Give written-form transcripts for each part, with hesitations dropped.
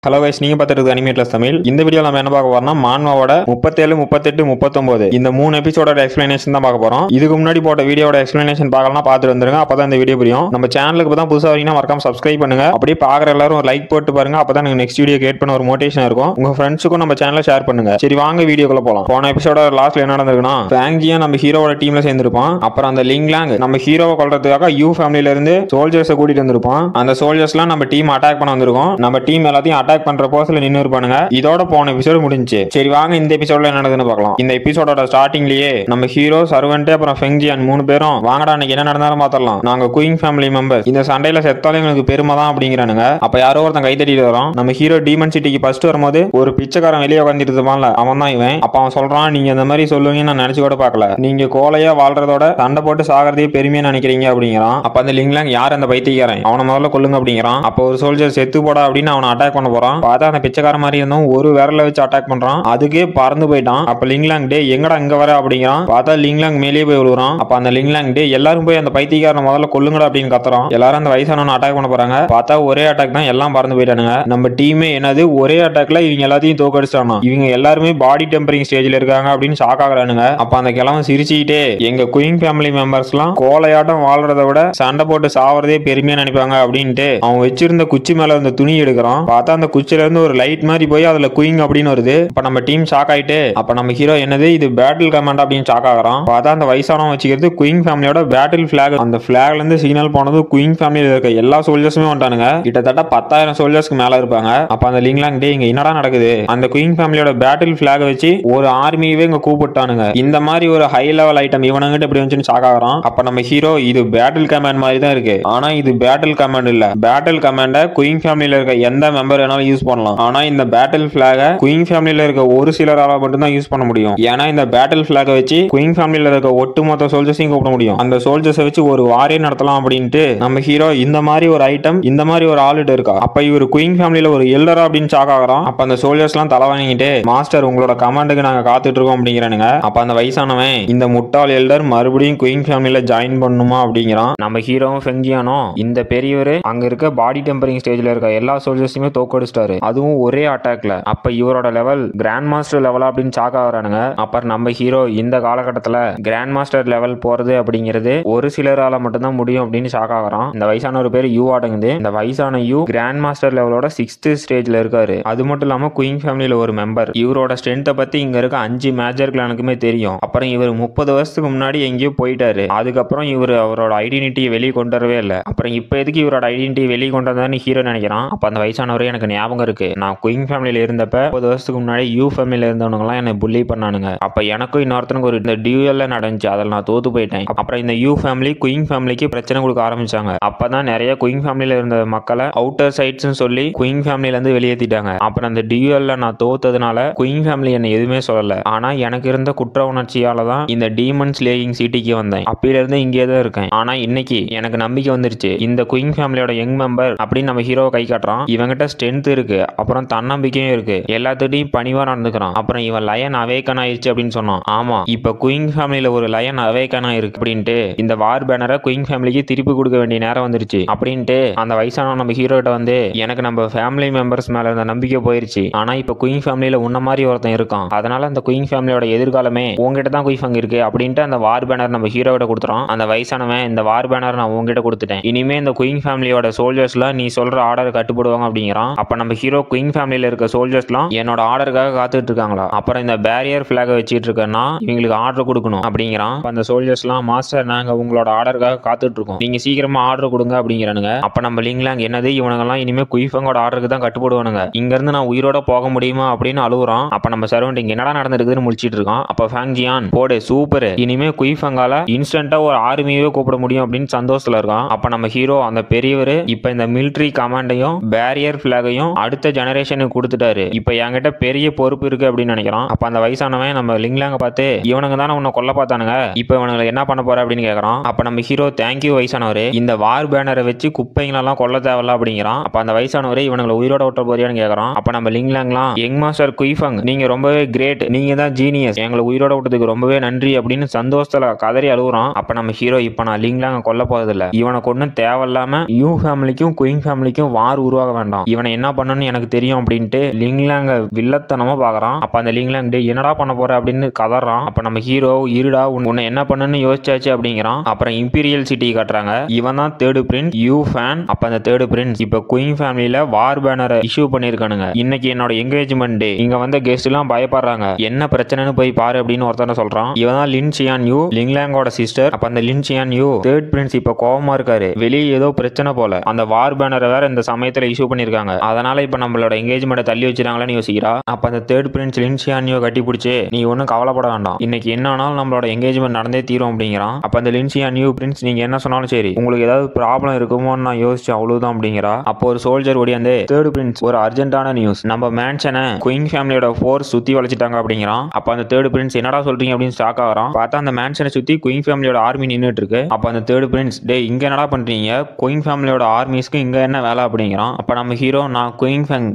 Hello guys, நீங்க பார்த்துட்டு அனிமேட்லஸ் தமிழ். இந்த வீடியோ நம்ம என்ன பார்க்க போறோம்னா மான்வாவோட 37, 38, 39 இந்த 3 எபிசோடோட எக்ஸ்பிளனேஷன் தான் பார்க்க போறோம். இதுக்கு முன்னாடி போட்ட வீடியோட எக்ஸ்பிளனேஷன் பார்க்கலாம், பார்த்துட்டு வந்துருங்க. அப்பதான் இந்த வீடியோ புரியும். நம்ம சேனலுக்கு தான் புதுசா வரீங்கன்னா மறக்காம சப்ஸ்கிரைப் பண்ணுங்க. அப்படியே பாக்குற எல்லாரும் ஒரு லைக் போட்டு பாருங்க. அப்பதான் எனக்கு நெக்ஸ்ட் வீடியோ கிரியேட் பண்ண ஒரு மோட்டிவேஷன் இருக்கும். உங்க ஃப்ரெண்ட்ஸுக்கும் நம்ம சேனலை ஷேர் பண்ணுங்க. சரி வாங்க வீடியோக்குள்ள போலாம். போன எபிசோட லாஸ்ட்ல என்ன நடந்திருக்குன்னா, ஃபேங்ஜியா நம்ம ஹீரோவோட டீம்ல சேர்ந்திருப்பான். அப்புறம் அந்த லிங்லாங் நம்ம ஹீரோவை கொல்றதுக்காக யூ ஃபேமிலில இருந்து சோல்ஜர்ஸை கூட்டிட்டு வந்திருப்பான். அந்த சோல்ஜர்ஸ்லாம் நம்ம டீம் அட்டாக் பண்ண வந்திருக்கோம். நம்ம டீம் எல்லாத்தையும் அட்டாக் பண்ற போஸ்ல இருப்பானுங்க. இதோட போன எபிசோட் முடிஞ்சு. சரி வாங்க இந்த எபிசோட்ல என்ன நடக்குதுன்னு பார்க்கலாம். இந்த எபிசோடோட ஸ்டார்டிங்லயே நம்ம ஹீரோ, சர்வன்ட் அப்புறம் ஃபெங்ஜியான் 3 பேரும் வாங்கடா இன்னைக்கு என்ன நடந்தாலும் பார்த்தலாம், நாங்க குயிங் ஃபேமிலி மெம்பர்ஸ், இந்த சண்டையில செத்தாலும் எங்களுக்கு பெருமை தான் அப்படிங்கிறானுங்க. அப்ப யாரோ ஒருத்தன் கை தட்டிட்டு வரான். நம்ம ஹீரோ டீமன் சிட்டிக்கு ஃபர்ஸ்ட் வரும்போது ஒரு பிச்சைக்காரன் வெளியே உட்காந்துட்டு இருப்பான்ல, அவன் தான் இவன். அப்ப அவன் சொல்றான், நீங்க இந்த மாதிரி சொல்லுவீங்க நான் நினைச்சு கூட பார்க்கல, நீங்க கோலையா வாழ்றதோட சண்டை போட்டு சாகிறதே பெருமையா நினைக்கிறீங்க அப்படிங்கிறான். அப்ப அந்த லிங்லாங் யார் அந்த பைத்தியக்காரன், அவனை முதல்ல கொல்லுங்க அப்படிங்கிறான். அப்ப ஒரு சோல்ஜர் செத்து போடா அப்படின்னு அவனை அட்டாக் பண்ண போறான். பார்த்தா அந்த பிச்சைக்கார மாதிரி இருந்தோம், ஒரு விரல வச்சு அட்டாக் பண்றான். அதுக்கே பறந்து போயிட்டான். அப்ப லிங்லாங் டே எங்கடா இங்க வர அப்படிங்கிறான். பார்த்தா லிங்லாங் மேலேயே போய் விழுறான். அப்ப அந்த லிங்லாங் டே எல்லாரும் போய் அந்த பைத்தியக்காரனை முதல்ல கொல்லுங்கடா அப்படின்னு கத்துறான். எல்லாரும் அந்த வயசானவனை அட்டாக் பண்ண போறாங்க. பார்த்தா ஒரே அட்டாக் தான், எல்லாம் பறந்து போயிட்டானுங்க. நம்ம டீமே என்னது ஒரே அட்டாக்ல இவங்க எல்லாத்தையும் தோக்கடிச்சானோ, இவங்க எல்லாருமே பாடி டெம்பரிங் ஸ்டேஜ்ல இருக்காங்க அப்படின்னு ஷாக் ஆகுறானுங்க. அப்ப அந்த கிழவன் சிரிச்சுக்கிட்டே, எங்க குயிங் ஃபேமிலி மெம்பர்ஸ் எல்லாம் கோலையாட்டம் வாழ்றதை விட சண்டை போட்டு சாவறதே பெருமையா நினைப்பாங்க அப்படின்ட்டு அவன் வச்சிருந்த குச்சி மேல இருந்த துணி எடுக்கிறான். பார்த்தா அந்த குச்சில இருந்து ஒரு லைட் மாதிரி போய் அதுல குயிங் அப்படின்னு வருது. அப்ப நம்ம டீம் ஷாக் ஆயிட்டு, அப்ப நம்ம ஹீரோ என்னது இது பேட்டில் கமாண்ட் அப்படின்னு ஷாக் ஆகுறான். பார்த்தா அந்த வயசானவன் வச்சுக்கிறது குயிங் ஃபேமிலியோட பேட்டில் பிளாக். அந்த பிளாக்ல இருந்து சிக்னல் போனது குயிங் ஃபேமிலியில இருக்க எல்லா சோல்ஜர்ஸுமே வந்துட்டானுங்க. கிட்டத்தட்ட 10,000 சோல்ஜர்ஸ்க்கு மேல இருப்பாங்க. அப்ப அந்த லிங்லாங் டே இங்க என்னடா நடக்குது, அந்த குயிங் ஃபேமிலியோட பேட்டில் பிளாக் வச்சு ஒரு ஆர்மியவே இங்க கூப்பிட்டானுங்க, இந்த மாதிரி ஒரு ஹை லெவல் ஐட்டம் இவனுங்கிட்ட இப்படி வந்து ஷாக் ஆகுறான். அப்ப நம்ம ஹீரோ இது பேட்டில் கமாண்ட் மாதிரி தான் இருக்கு, ஆனா இது பேட்டில் கமாண்ட் இல்ல, பேட்டில் கமாண்ட குயிங் ஃபேமிலியில இருக்க எந்த மெம்பர் வேணாலும் யூஸ் பண்ணலாம். ஆனா இந்த பேட்டில் பிளாக குயிங் ஃபேமிலியில இருக்க ஒரு சிலரால மட்டும் தான் யூஸ் பண்ண முடியும். ஏன்னா இந்த பேட்டில் பிளாக வச்சு குயிங் ஃபேமிலியில இருக்க ஒட்டுமொத்த சோல்ஜர்ஸையும் கூப்பிட முடியும். அந்த சோல்ஜர்ஸை வச்சு ஒரு வாரே நடத்தலாம் அப்படின்ட்டு நம்ம ஹீரோ இந்த மாதிரி ஒரு ஐட்டம், இந்த மாதிரி ஒரு ஆளுட்டு இருக்கா. அப்ப இவர் குயிங் ஃபேமிலியில ஒரு எல்டரா அப்படின்னு ஷாக் ஆகுறான். அப்ப அந்த சோல்ஜர்ஸ் எல்லாம் தலை வாங்கிட்டு, மாஸ்டர் உங்களோட கமாண்டுக்கு நாங்க காத்துட்டு இருக்கோம் அப்படிங்கிறானுங்க. அப்ப அந்த வயசானவன், இந்த முட்டாள் எல்டர் மறுபடியும் குயிங் ஃபேமிலியில ஜாயின் பண்ணுமா அப்படிங்கிறான். நம்ம ஹீரோவும் ஃபெங்ஜியானும், இந்த பெரியவர் அங்க இருக்க பாடி டெம்பரிங் ஸ்டேஜ்ல இருக்க எல்லா சோல்ஜர்ஸுமே தோக்கடிச்சிட்டாரு, அதுவும் ஒரே அட்டாக்ல. அப்ப இவரோட லெவல் கிராண்ட் மாஸ்டர் லெவலா அப்படின்னு ஷாக் ஆகுறானுங்க. அப்புறம் நம்ம ஹீரோ இந்த காலகட்டத்துல கிராண்ட் மாஸ்டர் லெவல் போறது அப்படிங்கிறது ஒரு சிலரால மட்டும் தான் முடியும் அப்படின்னு ஷாக் ஆகுறான். இந்த வயசான ஒரு பேர் யூ ஆடுங்குது. இந்த வயசான யூ கிராண்ட் மாஸ்டர் லெவலோட 6th ஸ்டேஜ்ல இருக்காரு. அது மட்டும் இல்லாம குயிங் ஃபேமிலியில ஒரு மெம்பர். இவரோட ஸ்ட்ரென்த்தை பத்தி இங்க இருக்க 5 மேஜர் கிளானுக்குமே தெரியும். அப்புறம் இவர் 30 வருஷத்துக்கு முன்னாடி எங்கேயோ போயிட்டாரு. அதுக்கப்புறம் இவர் அவரோட ஐடென்டிட்டியை வெளியே கொண்டு வரவே இல்லை. அப்புறம் இப்ப எதுக்கு இவரோட ஐடென்டிட்டி வெளியே கொண்டு வந்தான்னு ஹீரோ நினைக்கிறான். அப்ப அந்த வயசானவரே, எனக்கு ஞாபகம் இருக்கு, நான் குயிங் ஃபேமிலியில இருந்தப்ப 30 வருஷத்துக்கு முன்னாடி யூ ஃபேமிலியில இருந்தவங்கலாம் என்ன புள்ளி பண்ணானுங்க. அப்ப எனக்கும் இன்னொருத்தனுக்கு ஒரு இந்த டியூயல்ல நடந்துச்சு, அதில் நான் தோத்து போயிட்டேன். அப்புறம் இந்த யூ ஃபேமிலி குயிங் ஃபேமிலிக்கு பிரச்சனை கொடுக்க ஆரம்பிச்சாங்க. அப்பதான் நிறைய குயிங் ஃபேமிலியில இருந்த மக்களை அவுட்டர் சைட்ஸ் சொல்லி குயிங் ஃபேமிலில இருந்து வெளியேற்றிட்டாங்க. அப்புறம் அந்த டியூயல்ல நான் தோத்ததுனால குயிங் ஃபேமிலி என்ன எதுவுமே சொல்லல. ஆனா எனக்கு இருந்த குற்ற உணர்ச்சியால தான் இந்த டீமன் ஸ்லேயிங் சிட்டிக்கு வந்தேன். அப்பயில இருந்து இங்கே தான் இருக்கேன். ஆனா இன்னைக்கு எனக்கு நம்பிக்கை வந்துருச்சு, இந்த குயிங் ஃபேமிலியோட யங் மெம்பர் அப்படின்னு நம்ம ஹீரோவை கை காட்டுறான். இவங்கிட்ட ஸ்ட்ரென்த் இருக்கு, அப்புறம் தன்னம்பிக்கையும் இருக்கு, எல்லாத்துட்டையும் பணிவா நடந்துக்கிறான். அப்புறம் இவன் லயன் அவேக்கன் ஆயிடுச்சு அப்படின்னு சொன்னான். ஆமா, இப்ப குயிங் ஃபேமிலியில ஒரு லயன் அவேக்கன் ஆயிருக்கு அப்படின்ட்டு இந்த வார் பேனரை குயிங் ஃபேமிலிக்கு திருப்பி கொடுக்க வேண்டிய நேரம் வந்துருச்சு அப்படின்ட்டு அந்த வயசான நம்ம ஹீரோ கிட்ட வந்து, எனக்கு நம்ம ஃபேமிலி மெம்பர்ஸ் மேல இருந்த நம்பிக்கை போயிருச்சு, ஆனா இப்ப குயிங் ஃபேமிலியில உன்ன மாதிரி ஒருத்தன் இருக்கான், அதனால அந்த குயிங் ஃபேமிலியோட எதிர்காலமே உங்ககிட்ட தான் குயிங் இருக்கு அப்படின்ட்டு அந்த வார் பேனர் நம்ம ஹீரோ கிட்ட கொடுத்துறான். அந்த வயசானவன், இந்த வார் பேனர் நான் உங்ககிட்ட கொடுத்துட்டேன், இனிமே இந்த குயிங் ஃபேமிலியோட சோல்ஜர்ஸ்லாம் நீ சொல்ற ஆர்டர் கட்டுப்படுவாங்க அப்படிங்கிறான். அப்ப நம்ம ஹீரோ குயிங் ஃபேமிலியில இருக்க சோல்ஜர்ஸ்லாம் என்னோட ஆர்டருக்காக காத்துட்டு இருக்காங்களா, அப்புறம் இந்த பேரியர் பிளாக் வச்சிட்டு இருக்கேன்னா இவங்களுக்கு ஆர்டர் கொடுக்கணும் அப்படிங்கிறான். அந்த சோல்ஜர்ஸ்லாம், மாஸ்டர் நாங்க உங்களோட ஆர்டருக்காக காத்துட்டு இருக்கோம், நீங்க சீக்கிரமா ஆர்டர் கொடுங்க அப்படிங்கிறானுங்க. அப்ப நம்ம லிங்லாங், என்னது இவனுங்கெல்லாம் இனிமே குயிஃபங்கோட ஆர்டருக்கு தான் கட்டுப்படுவானுங்க, இங்க இருந்து நான் உயிரோட போக முடியுமா அப்படின்னு அழுகுறான். அப்ப நம்ம சர்வன்ட் இங்க என்னடா நடந்திருக்குன்னு முழிச்சிட்டு இருக்கான். அப்ப ஃபேங்ஜியான், போடு சூப்பர், இனிமே குயிஃபங்கால இன்ஸ்டன்டா ஒரு ஆர்மியவே கூப்பிட முடியும் அப்படின்னு சந்தோஷத்துல இருக்கான். அப்ப நம்ம ஹீரோ, அந்த பெரியவர் இப்ப இந்த மிலிட்டரி கமாண்டையும் பேரியர் பிளாகையும் அடுத்த ஜெனரேஷனுக்கு கொடுத்துட்டாரு, இப்ப என்கிட்ட பெரிய பொறுப்பு இருக்கு அப்படின்னு நினைக்கிறான். அப்ப அந்த வயசானவன் நம்ம லிங்லாங்க பார்த்து, இவனுங்க தானே உன்னை கொல்ல பார்த்தானுங்க, இப்ப இவனுங்களை என்ன பண்ண போற அப்படின்னு கேட்கறான். அப்ப நம்ம ஹீரோ, தேங்க்யூ வயசானவரே, இந்த வார் பேனரை வச்சு குப்பைங்களெல்லாம் கொல்ல தேவையில்ல அப்படிங்கிறான். அப்ப அந்த வயசானவரே, இவனுங்களை உயிரோட விட்ட போறியான்னு கேட்கறான். அப்ப நம்ம லிங்லாங்லாம், யங் மாஸ்டர் குயிஃபங், நீங்க ரொம்பவே கிரேட், நீங்க தான் ஜீனியஸ், எங்களை உயிரோட விட்டதுக்கு ரொம்பவே நன்றி அப்படின்னு சந்தோஷத்துல கதறி அழுகுறான். அப்ப நம்ம ஹீரோ, இப்ப நான் லிங்லாங்க கொல்ல போறதில்ல, இவனை கொண்டு தேவையில்லாம யூ ஃபேமிலிக்கும் குயிங் ஃபேமிலிக்கும் வார் உருவாக வேண்டாம், இவனை என்ன பண்ணணும்னு எனக்கு தெரியும் அப்படின்ட்டு லிங்லாங்க வில்லத்தனமா பாக்குறான். அப்ப அந்த லிங்லாங் டே என்னடா பண்ண போற அப்படின்னு கதறான். அப்ப நம்ம ஹீரோ இருடா உன்னை என்ன பண்ணணும்னு யோசிச்சாச்சு அப்படிங்கிறான். அப்புறம் இம்பீரியல் சிட்டி காட்டுறாங்க. இவன் தான் தேர்ட் பிரின்ஸ் யூ ஃபேன். அப்ப அந்த தேர்ட் பிரின்ஸ் இப்ப குயின் ஃபேமிலியில வார் பேனரை இஷ்யூ பண்ணிருக்கானுங்க. இன்னைக்கு என்னோட என்கேஜ்மெண்ட் டே. இங்க வந்த கெஸ்ட் எல்லாம் பயப்படுறாங்க. என்ன பிரச்சனைன்னு போய் பாரு அப்படின்னு ஒருத்தன சொல்றான். இவன் தான் லின் சியான் யூ, லிங்லாங்கோட சிஸ்டர். அப்ப அந்த லின் சியான் யூ தேர்ட் பிரின்ஸ் இப்ப கோவமா இருக்காரு. வெளியே ஏதோ பிரச்சனை போல. அந்த வார் பேனரை வேற இந்த சமயத்துல இஷ்யூ பண்ணிருக்காங்க. அதனால இப்ப நம்மளோட என்கேஜ்மெண்ட் தள்ளி வச்சிருக்காங்களான்னு யோசிக்கிறா. அப்ப அந்த third prince Lin Xian Yu கட்டி பிடிச்சு நீ ஒன்னும் கவலைப்பட வேண்டாம், இன்னைக்கு என்ன ஆனாலும் நம்மளோட என்கேஜ்மெண்ட் நடந்தே தீரும் அப்படிங்கிறான். அப்ப அந்த லின் சியான் யூ பிரின்ஸ் நீங்க என்ன சொன்னாலும் சரி, உங்களுக்கு ஏதாவது ப்ராப்ளம் இருக்குமோன்னு நான் யோசிச்சேன் அவ்வளவுதான் அப்படிங்கிறா. அப்போ ஒரு சோல்ஜர் ஓடியாந்து தேர்ட் பிரின்ஸ் ஒரு அர்ஜென்ட்டான நியூஸ், நம்ம மேன்ஷனை குயின் ஃபேமிலியோட ஃபோர்ஸ் சுத்தி வளைச்சிட்டாங்க அப்படிங்கிறான். அப்ப அந்த தேர்ட் பிரின்ஸ் என்னடா சொல்றீங்க அப்படின்னு ஷாக் ஆகிறான். பார்த்தா அந்த மேன்ஷனை சுத்தி குயின் ஃபேமிலியோட ஆர்மி நின்னுட்டு இருக்கு. அப்ப அந்த தேர்ட் பிரின்ஸ் டே இங்க என்னடா பண்றீங்க, குயின் ஃபேமிலியோட ஆர்மிஸ்க்கு இங்க என்ன வேலை அப்படிங்கிறான். அப்ப நம்ம ஹீரோ நான் குயின்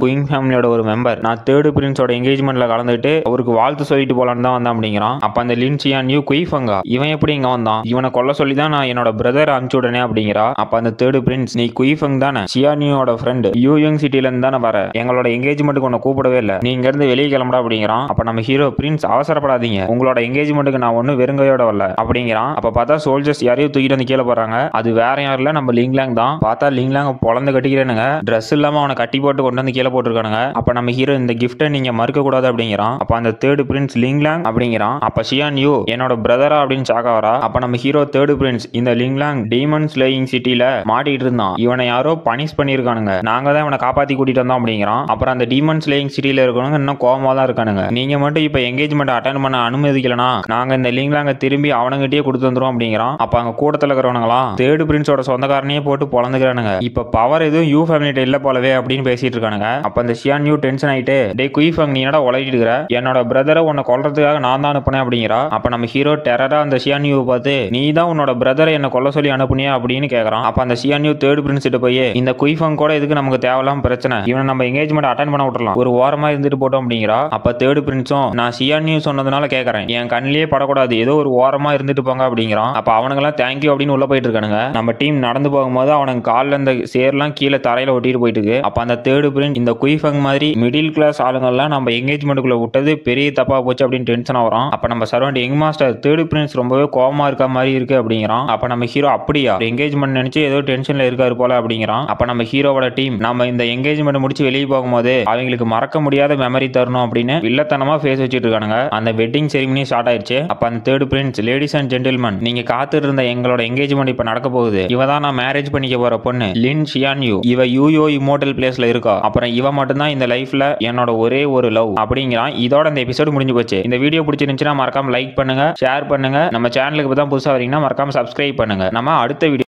ஃபேமிலியோட ஒரு மெம்பர், நான் தேர்ட் பிரின்ஸோட என்கேஜ்மெண்ட்ல கலந்துட்டு அவருக்கு வாழ்த்து சொல்லிட்டு போலான்னு தான் வந்தேன் அப்படிங்கிறான். அப்ப அந்த லின் சியான் யூ குயிஃபங்கா இவன் எப்படி இங்க வந்தான், இவனை கொல்ல சொல்லி தான் நான் என்னோட பிரதர் அனுப்பிச்சு விடனே அப்படிங்கிறா. அப்ப அந்த தேர்ட் பிரின்ஸ் நீ குயிஃபங் தானே, சியானியோட ஃப்ரெண்ட், யூயங் சிட்டில இருந்து தானே வர, எங்களோட என்கேஜ்மெண்ட்டுக்கு உன்னை கூப்பிடவே இல்லை, நீ இங்க இருந்து வெளியே கிளம்புடா அப்படிங்கிறான். அப்ப நம்ம ஹீரோ பிரின்ஸ் அவசரப்படாதீங்க, உங்களோட என்கேஜ்மெண்ட்டுக்கு நான் ஒன்னும் வெறுங்கையோட வரல அப்படிங்கிறான். அப்ப பார்த்தா சோல்ஜர்ஸ் யாரையும் தூக்கிட்டு வந்து கீழே போறாங்க. அது வேற யாரும் இல்ல, நம்ம லிங்லாங் தான். பார்த்தா லிங்லாங் பொழந்து கட்டிக்கிறேனுங்க, ட்ரெஸ் இல்லாம அவனை கட்டி போட்டு கொண்டு வந்து கீழே போட்டுருக்கானுங்க. அப்ப நம்ம ஹீரோ இந்த கிஃப்ட்டை நீங்க மறுக்க கூடாது அப்படிங்கிறான். அப்ப அந்த தேர்ட் பிரின்ஸ் லிங்லாங் அப்படிங்கிறான். அப்ப சியான் யூ என்னோட பிரதரா அப்படின்னு சாக்க வரா. அப்ப நம்ம ஹீரோ தேர்ட் பிரின்ஸ் இந்த லிங்லாங் டீமன் ஸ்லேயிங் சிட்டில மாட்டிட்டு இருந்தான், இவனை யாரோ பனிஷ் பண்ணிருக்கானுங்க, நாங்க தான் இவனை காப்பாத்தி கூட்டிட்டு வந்தோம் அப்படிங்கிறான். அப்புறம் அந்த டீமன் ஸ்லேயிங் சிட்டில இருக்கவங்க இன்னும் கோவமா தான் இருக்கானுங்க, நீங்க மட்டும் இப்ப என்கேஜ்மெண்ட் அட்டென்ட் பண்ண அனுமதிக்கலனா நாங்க இந்த லிங்லாங்க திரும்பி அவனங்கிட்டே கொடுத்து வந்துரும் அப்படிங்கிறான். அப்ப அங்க கூட்டத்துல இருக்கிறவங்களாம் தேர்ட் பிரின்ஸோட சொந்தக்காரனையே போட்டு பொழந்துக்கிறானுங்க, இப்ப பவர் எதுவும் யூ ஃபேமிலிட்ட இல்ல போலவே அப்படின்னு பேசிட்டு இருக்கானுங்க. அப்ப அந்த சியான் யூ டென்ஷன் ஆயிட்டு டே குயிஃபங் நீ என்னடா உலகிட்டு இருக்கிற, என்னோட பிரதரை உன்னை கொல்றதுக்காக நான் தான் அனுப்புனேன் அப்படிங்கிறா. அப்ப நம்ம ஹீரோ டெரரா அந்த சியான் யூ பார்த்து நீ தான் உன்னோட பிரதரை என்ன கொல்ல சொல்லி அனுப்புனியா அப்படின்னு கேக்குறான். அப்ப அந்த சியான் யூ தேர்ட் பிரின்ஸ் கிட்ட போய் இந்த குயிஃபங் கூட எதுக்கு நமக்கு தேவையில்லாம பிரச்சனை, இவனை நம்ம என்கேஜ்மெண்ட் அட்டென்ட் பண்ண விட்டுறலாம், ஒரு ஓரமா இருந்துட்டு போட்டோம் அப்படிங்கிறா. அப்ப தேர்ட் பிரின்ஸும் நான் சியான் யூ சொன்னதுனால கேட்கறேன், என் கண்ணிலேயே படக்கூடாது, ஏதோ ஒரு ஓரமா இருந்துட்டு போங்க அப்படிங்கிறான். அப்ப அவனுங்கெல்லாம் தேங்க்யூ அப்படின்னு உள்ள போயிட்டு இருக்கானுங்க. நம்ம டீம் நடந்து போகும்போது அவனுக்கு காலில் இந்த சேர்லாம் கீழே தரையில ஒட்டிட்டு போயிட்டு இருக்கு. அப்ப அந்த தேர்ட் பிரின்ஸ் இந்த குயிஃபங் மாதிரி மிடில் கிளாஸ் ஆளுங்கள்லாம் நம்ம என்கேஜ்மெண்ட்டுக்குள்ள விட்டது பெரிய தப்பா போச்சு அப்படின்னு டென்ஷன் ஆகிறான். அப்ப நம்ம servant young master third Prince ரொம்பவே கோவமா இருக்க மாதிரி இருக்கு அப்படிங்கிறான். அப்ப நம்ம ஹீரோ அப்படியா என்கேஜ்மெண்ட் நினைச்சு ஏதோ டென்ஷன்ல இருக்காரு போல அப்படிங்கிறான். அப்ப நம்ம ஹீரோவோட டீம் நம்ம இந்த என்கேஜ்மெண்ட் முடிச்சு வெளியே போகும்போது அவங்களுக்கு மறக்க முடியாத மெமரி தரணும் அப்படின்னு வில்லத்தனமா ஃபேஸ் வச்சுட்டு இருக்கானுங்க. அந்த வெட்டிங் செரிமனி ஸ்டார்ட் ஆயிடுச்சு. அப்ப அந்த third Prince ladies and gentleman நீங்க காத்து இருந்த எங்களோட என்கேஜ்மெண்ட் இப்ப நடக்க போகுது, இவ தான் நான் மேரேஜ் பண்ணிக்க போற பொண்ணு லின் சியான் யூ, இவ யூயோ இம்மோர்டல் பிளேஸ்ல இருக்கா, அப்புறம் இவ மட்டும் தான் இந்த லைஃப்ல என்னோட ஒரே ஒரு லவ் அப்படிங்கிறான். இதோட இந்த எபிசோட் முடிஞ்சு போச்சு. இந்த வீடியோ பிடிச்சிருந்துச்சுன்னா மறக்காம லைக் பண்ணுங்க, ஷேர் பண்ணுங்க, நம்ம சேனலுக்கு தான் புதுசா வரீங்கன்னா மறக்காம சப்ஸ்கிரைப் பண்ணுங்க. நம்ம அடுத்த வீடியோ